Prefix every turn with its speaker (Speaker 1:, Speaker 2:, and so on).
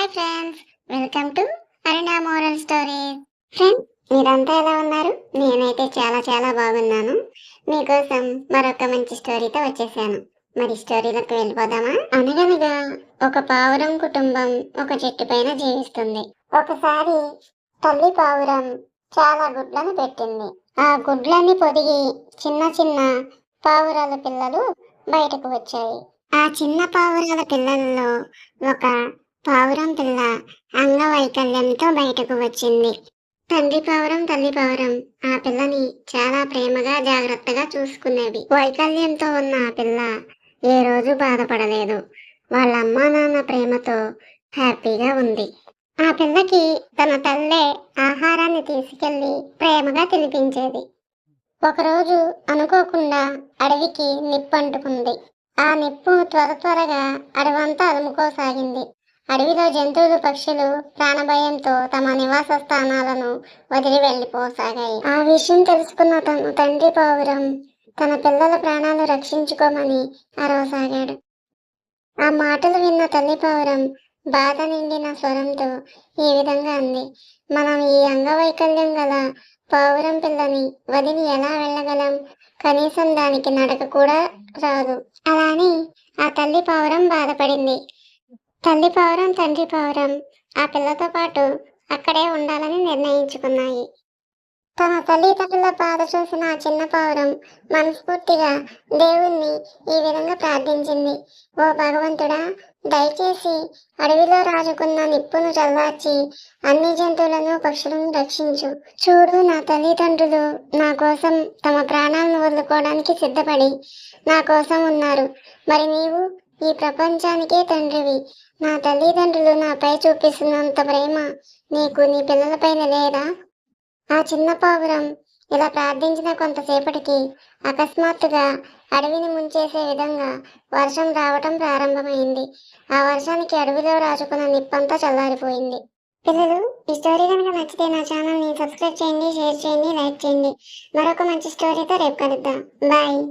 Speaker 1: Hi friends, welcome to Aruna moral stories. Friends, మీరంతా ఎలా ఉన్నారు? నేనైతే చాలా చాలా బాగున్నాను. మీకోసం మరొక మంచి స్టోరీతో వచ్చేసాను. మరి స్టోరీలోకి వెళ్ళిపోదామా? అనగనగా ఒక పావురం కుటుంబం ఒక చెట్టు పైన జీవిస్తుంది. ఒకసారి తల్లి పావురం చాలా గుడ్లను పెట్టింది. ఆ గుడ్లన్నీ పొదిగి చిన్న చిన్న పావురాల పిల్లలు బయటకు వచ్చాయి. ఆ చిన్న పావురాల పిల్లల్లో ఒక పావురం పిల్ల అంగవైకల్యంతో బయటకు వచ్చింది. తల్లి పావురం ఆ పిల్లని చాలా ప్రేమగా జాగ్రత్తగా చూసుకునేది. వైకల్యంతో ఉన్న ఆ పిల్ల ఏ రోజు బాధపడలేదు. వాళ్ళ అమ్మా నాన్న ప్రేమతో హ్యాపీగా ఉంది. ఆ పిల్లకి తన తల్లే ఆహారాన్ని తీసుకెళ్లి ప్రేమగా తినిపించేది. ఒకరోజు అనుకోకుండా అడవికి నిప్పు అంటుకుంది. ఆ నిప్పు త్వరగా అడవంతా అలుముకోసాగింది. అడవిలో జంతువులు పక్షులు ప్రాణభయంతో తమ నివాస స్థానాలను వదిలి వెళ్లిపోసాగాయి. ఆ విషయం తెలుసుకున్న తన తండ్రి పావురం తన పిల్లల ప్రాణాలు రక్షించుకోమని అరవసాగాడు. ఆ మాటలు విన్న తల్లి పావురం బాధ నిండిన స్వరంతో ఈ విధంగా అంది. మనం ఈ అంగవైకల్యం గల పావురం పిల్లని వదిలి ఎలా వెళ్ళగలం? కనీసం దానికి నడక కూడా రాదు. అలా అని ఆ తల్లి పావురం బాధపడింది. తల్లి పావురం తండ్రి పావురం ఆ పిల్లతో పాటు అక్కడే ఉండాలని నిర్ణయించుకున్నాయి. తన తల్లిదండ్రుల బాధ చూసిన ఆ చిన్న పావురం మనస్ఫూర్తిగా దేవుణ్ణి ఈ విధంగా ప్రార్థించింది. ఓ భగవంతుడా, దయచేసి అడవిలో రాజుకున్న నిప్పును చల్లార్చి అన్ని జంతువులను పక్షులను రక్షించు. చూడు, నా తల్లిదండ్రులు నా కోసం తమ ప్రాణాలను వదులుకోవడానికి సిద్ధపడి నా కోసం ఉన్నారు. మరి నీవు ఈ ప్రపంచానికే తండ్రివి. నా తల్లిదండ్రులు నాపై చూపిస్తున్నంత ప్రేమ నీకు నీ పిల్లలపైన లేదా? ఆ చిన్న పావురం ఇలా ప్రార్థించిన కొంతసేపటికి అకస్మాత్తుగా అడవిని ముంచేసే విధంగా వర్షం రావటం ప్రారంభమైంది. ఆ వర్షానికి అడవిలో రాజుకున్న నిప్పంతా చల్లారిపోయింది. పిల్లలు, ఈ స్టోరీ కనుక నచ్చితే నా ఛానల్ని సబ్స్క్రైబ్ చేయండి, షేర్ చేయండి, లైక్ చేయండి. మరొక మంచి స్టోరీతో రేపు కలుద్దాం. బాయ్.